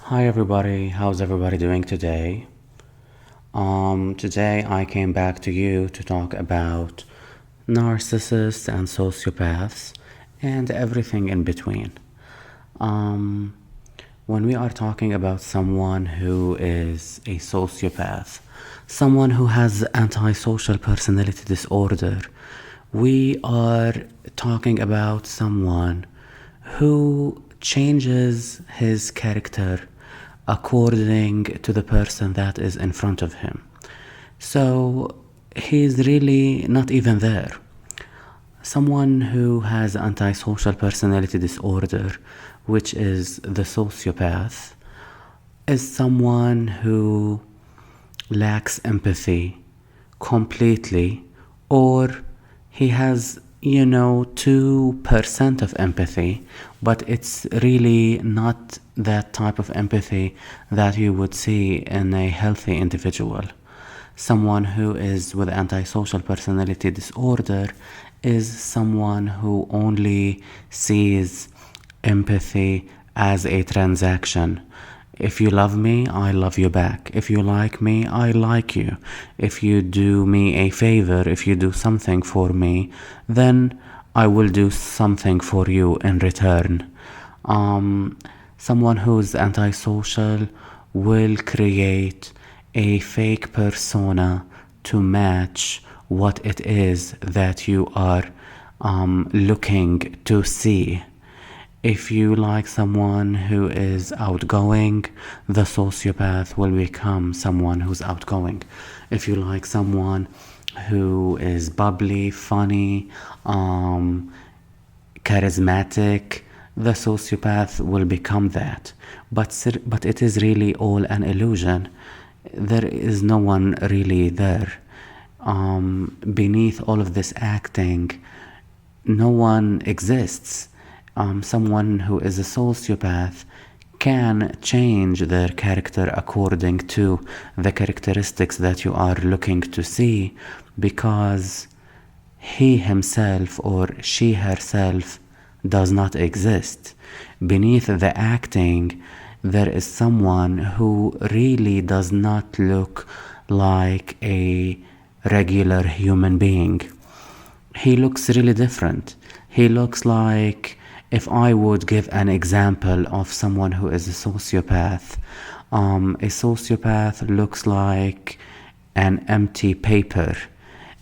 Hi everybody, how's everybody doing today? Today I came back to you to talk about narcissists and sociopaths and everything in between. Um, when we are talking about someone who is a sociopath, someone who has antisocial personality disorder, we are talking about someone who changes his character according to the person that is in front of him. So he's really not even there. Someone who has antisocial personality disorder, which is the sociopath, is someone who lacks empathy completely, or he has 2% of empathy, but it's really not that type of empathy that you would see in a healthy individual. Someone who is with antisocial personality disorder is someone who only sees empathy as a transaction. If you love me, I love you back. If you like me, I like you. If you do me a favor, if you do something for me, then I will do something for you in return. Someone who's antisocial will create a fake persona to match what it is that you are looking to see. If you like someone who is outgoing, the sociopath will become someone who's outgoing. If you like someone who is bubbly, funny, charismatic, the sociopath will become that. But it is really all an illusion. There is no one really there. Beneath all of this acting, no one exists. Someone who is a sociopath can change their character according to the characteristics that you are looking to see, because he himself or she herself does not exist. Beneath the acting, there is someone who really does not look like a regular human being. He looks really different. He looks like, if I would give an example of someone who is a sociopath, a sociopath looks like an empty paper.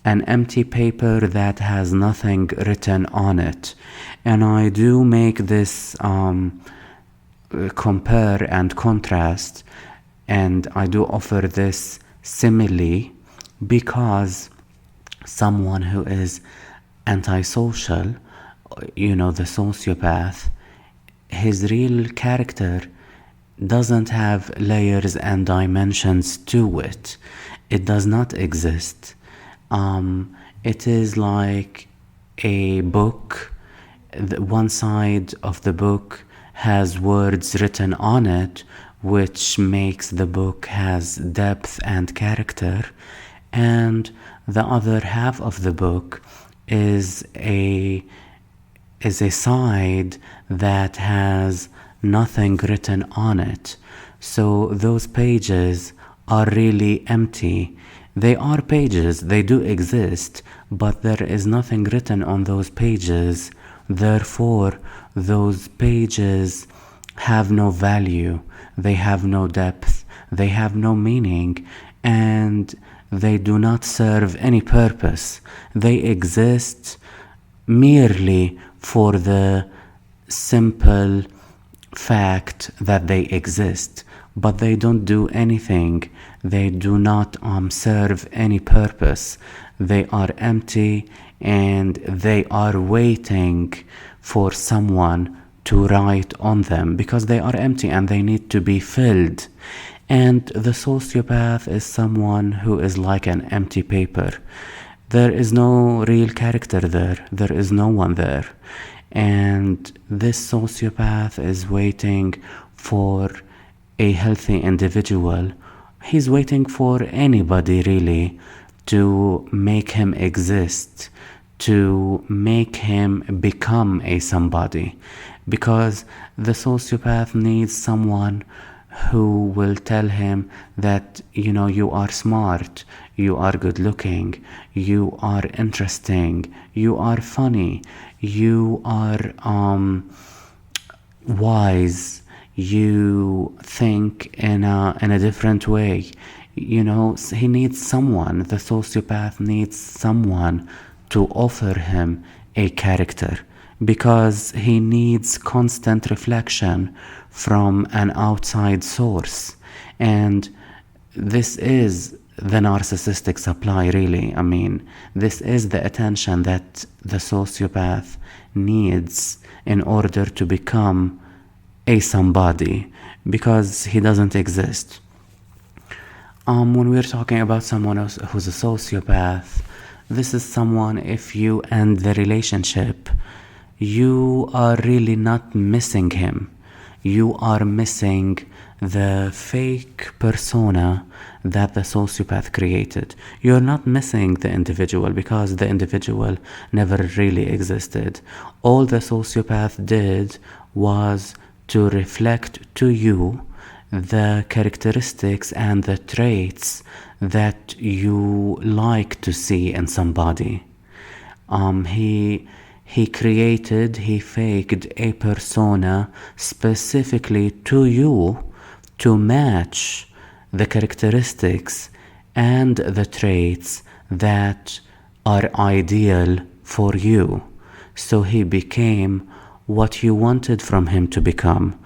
An empty paper that has nothing written on it. And I do make this compare and contrast, and I do offer this simile because someone who is antisocial, the sociopath, his real character doesn't have layers and dimensions to it. It does not exist. It is like a book. One side of the book has words written on it, which makes the book has depth and character, and the other half of the book is a side that has nothing written on it. So those pages are really empty. They are pages, they do exist, but there is nothing written on those pages. Therefore, those pages have no value, they have no depth, they have no meaning, and they do not serve any purpose. They exist merely for the simple fact that they exist, but they don't do anything. They do not serve any purpose. They are empty, and they are waiting for someone to write on them because they are empty and they need to be filled. And the sociopath is someone who is like an empty paper. There is no real character there. There is no one there. And this sociopath is waiting for a healthy individual. He's waiting for anybody really to make him exist, to make him become a somebody. Because the sociopath needs someone who will tell him that, you are smart, you are good looking, you are interesting, you are funny, you are wise, you think in a different way. He needs someone, the sociopath needs someone to offer him a character, because he needs constant reflection from an outside source. And this is the narcissistic supply, really. I mean, this is the attention that the sociopath needs in order to become a somebody, because he doesn't exist. When we're talking about someone else who's a sociopath, this is someone, if you end the relationship, you are really not missing him. You are missing the fake persona that the sociopath created. You're not missing the individual, because the individual never really existed. All the sociopath did was to reflect to you the characteristics and the traits that you like to see in somebody. He faked a persona specifically to you to match the characteristics and the traits that are ideal for you. So he became what you wanted from him to become,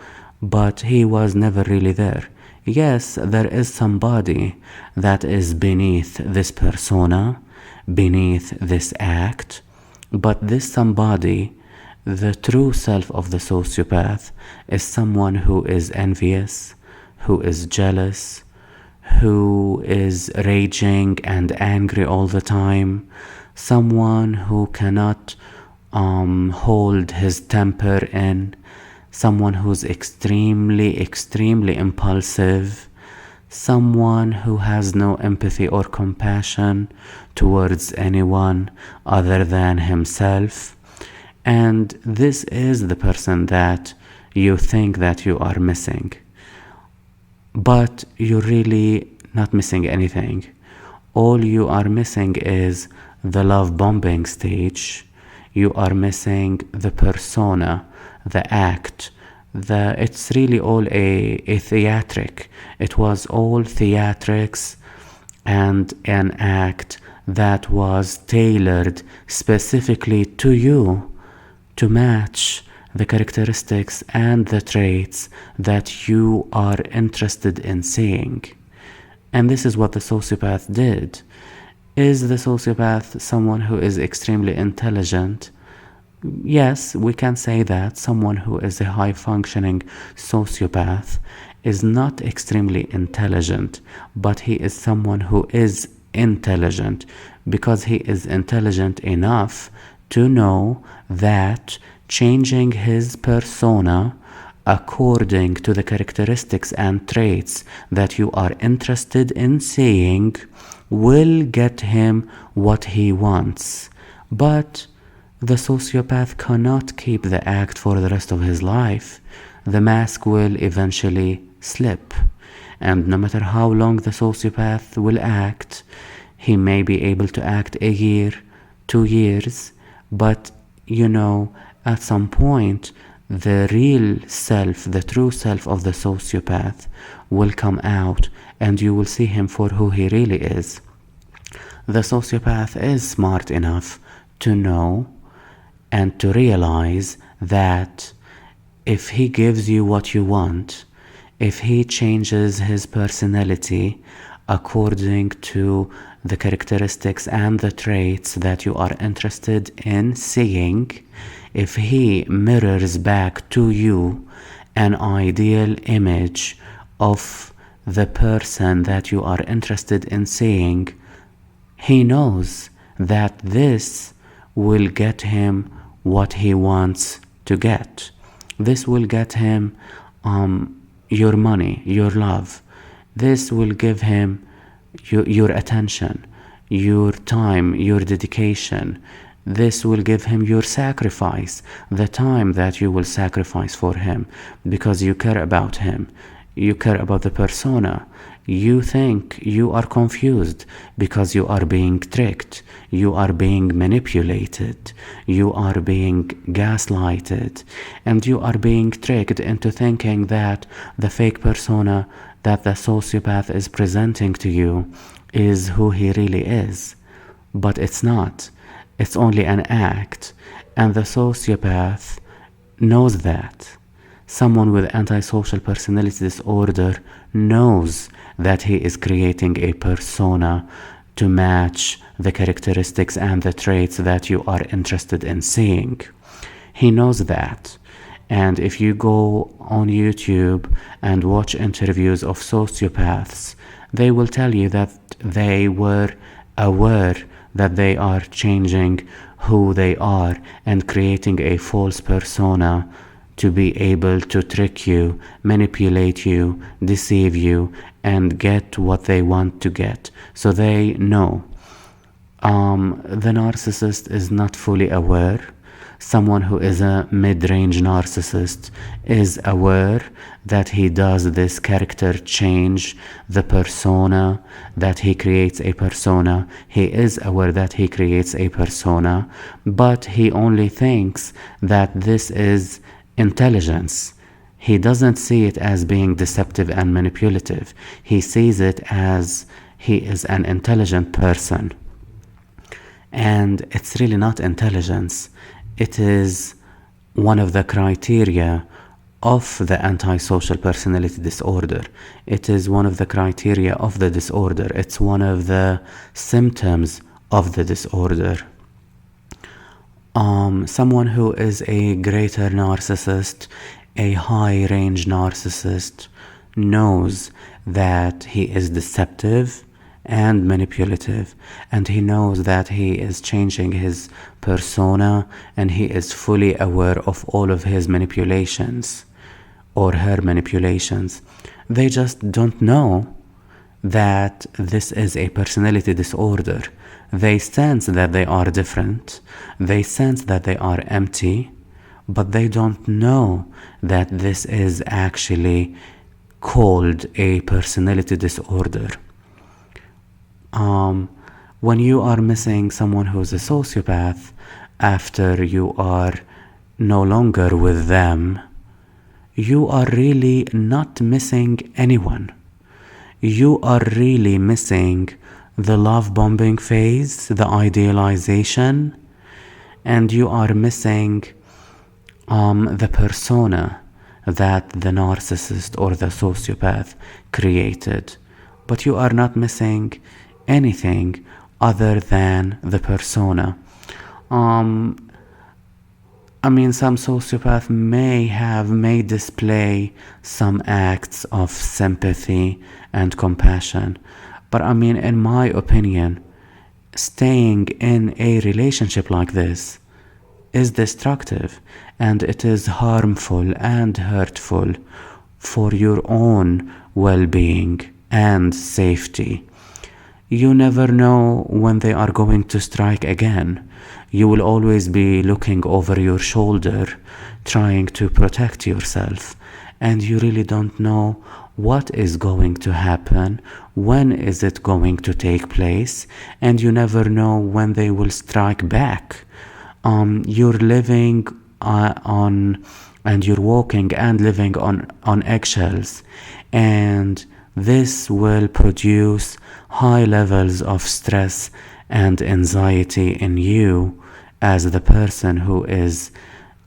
but he was never really there. Yes, there is somebody that is beneath this persona, beneath this act, but this somebody, the true self of the sociopath, is someone who is envious, who is jealous, who is raging and angry all the time, someone who cannot hold his temper in, someone who's extremely impulsive, someone who has no empathy or compassion towards anyone other than himself. And this is the person that you think that you are missing, but you're really not missing anything. All you are missing is the love bombing stage. You are missing the persona, the act. It's really all a theatric. It was all theatrics and an act that was tailored specifically to you to match the characteristics and the traits that you are interested in seeing. And this is what the sociopath did. Is the sociopath someone who is extremely intelligent? Yes, we can say that someone who is a high-functioning sociopath is not extremely intelligent, but he is someone who is intelligent, because he is intelligent enough to know that changing his persona according to the characteristics and traits that you are interested in seeing will get him what he wants. But the sociopath cannot keep the act for the rest of his life. The mask will eventually slip. And no matter how long the sociopath will act, he may be able to act a year, 2 years, but at some point, the real self, the true self of the sociopath will come out, and you will see him for who he really is. The sociopath is smart enough to know and to realize that if he gives you what you want, if he changes his personality according to the characteristics and the traits that you are interested in seeing, if he mirrors back to you an ideal image of the person that you are interested in seeing, he knows that this will get him what he wants to get. This will get him your money, your love. This will give him your attention, your time, your dedication. This will give him your sacrifice, the time that you will sacrifice for him, because you care about him. You care about the persona. You think you are confused because you are being tricked. You are being manipulated. You are being gaslighted. And you are being tricked into thinking that the fake persona that the sociopath is presenting to you is who he really is. But it's not. It's only an act. And the sociopath knows that. Someone with antisocial personality disorder knows that he is creating a persona to match the characteristics and the traits that you are interested in seeing. He knows that. And if you go on YouTube and watch interviews of sociopaths, they will tell you that they were aware that they are changing who they are and creating a false persona to be able to trick you, manipulate you, deceive you, and get what they want to get. So they know. The narcissist is not fully aware. Someone who is a mid-range narcissist is aware that he does this character change, the persona, that he creates a persona. He is aware that he creates a persona, but he only thinks that this is intelligence. He doesn't see it as being deceptive and manipulative. He sees it as he is an intelligent person. And it's really not intelligence. It is one of the criteria of the antisocial personality disorder. It is one of the criteria of the disorder. It's one of the symptoms of the disorder. Someone who is a greater narcissist, a high range narcissist, knows that he is deceptive and manipulative, and he knows that he is changing his persona, and he is fully aware of all of his manipulations or her manipulations. They just don't know that this is a personality disorder. They sense that they are different. They sense that they are empty, but they don't know that this is actually called a personality disorder. When you are missing someone who's a sociopath after you are no longer with them, you are really not missing anyone. You are really missing the love bombing phase, the idealization, and you are missing the persona that the narcissist or the sociopath created. But you are not missing anything other than the persona. Some sociopath may display some acts of sympathy and compassion, but in my opinion, staying in a relationship like this is destructive, and it is harmful and hurtful for your own well-being and safety. You never know when they are going to strike again. You will always be looking over your shoulder, trying to protect yourself, and you really don't know what is going to happen, when is it going to take place, and you never know when they will strike back. You're living and you're walking and living on eggshells, and this will produce high levels of stress and anxiety in you as the person who is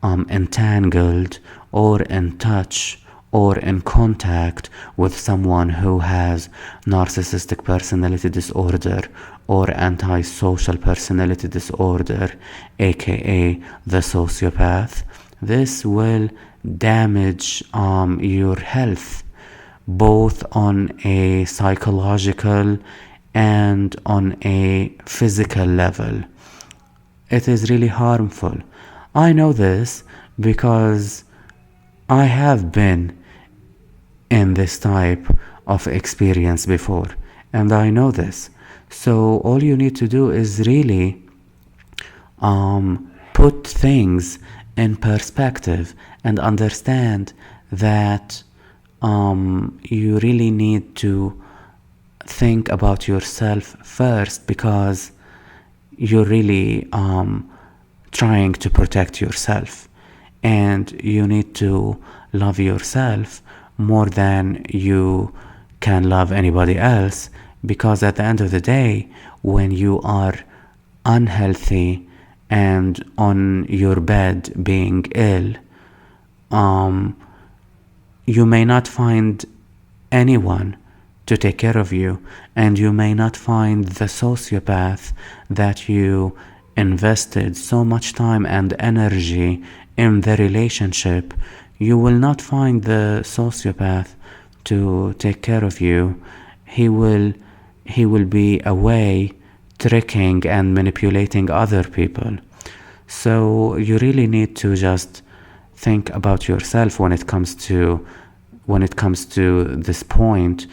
entangled or in touch or in contact with someone who has narcissistic personality disorder or antisocial personality disorder, aka the sociopath. This will damage your health, both on a psychological and on a physical level. It is really harmful. I know this because I have been in this type of experience before, and I know this. So all you need to do is really put things in perspective and understand that you really need to think about yourself first, because you're really trying to protect yourself, and you need to love yourself more than you can love anybody else, because at the end of the day, when you are unhealthy and on your bed being ill, you may not find anyone to take care of you, and you may not find the sociopath that you invested so much time and energy in the relationship. You will not find the sociopath to take care of you. He will be away tricking and manipulating other people. So you really need to just think about yourself when it comes to this point,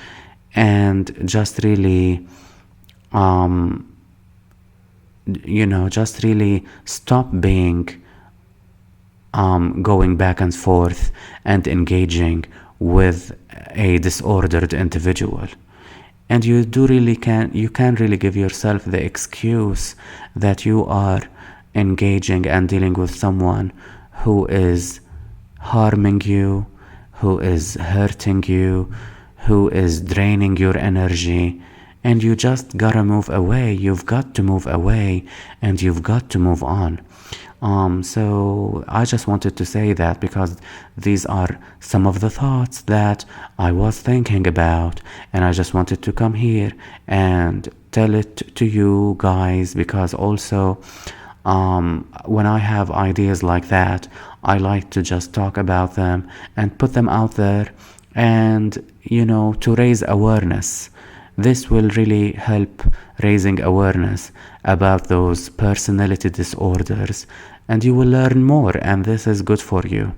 and just really just really stop being going back and forth and engaging with a disordered individual. And you can really give yourself the excuse that you are engaging and dealing with someone who is harming you, who is hurting you, who is draining your energy, and you just gotta move away. You've got to move away, and you've got to move on. So I just wanted to say that, because these are some of the thoughts that I was thinking about, and I just wanted to come here and tell it to you guys, because also when I have ideas like that, I like to just talk about them and put them out there, and to raise awareness. This will really help raising awareness about those personality disorders, and you will learn more, and this is good for you,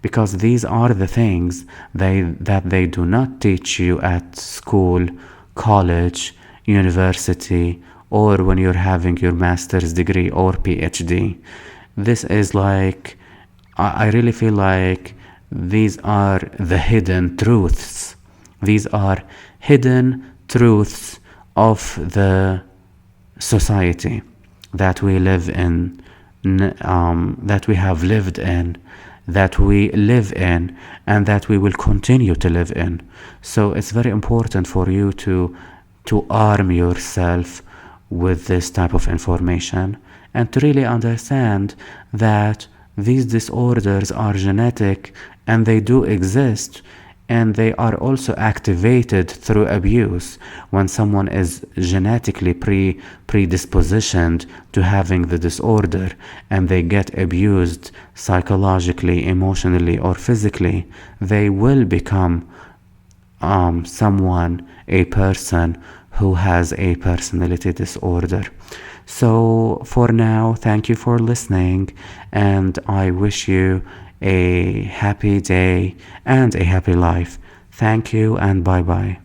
because these are the things that they do not teach you at school, college, university, or when you're having your master's degree or PhD. This is like, I really feel like these are the hidden truths. These are hidden truths of the society that we live in, that we have lived in, that we live in, and that we will continue to live in. So it's very important for you to arm yourself with this type of information, and to really understand that these disorders are genetic, and they do exist, and they are also activated through abuse. When someone is genetically predispositioned to having the disorder, and they get abused psychologically, emotionally, or physically, they will become a person who has a personality disorder. So for now, thank you for listening, and I wish you a happy day and a happy life. Thank you, and bye bye.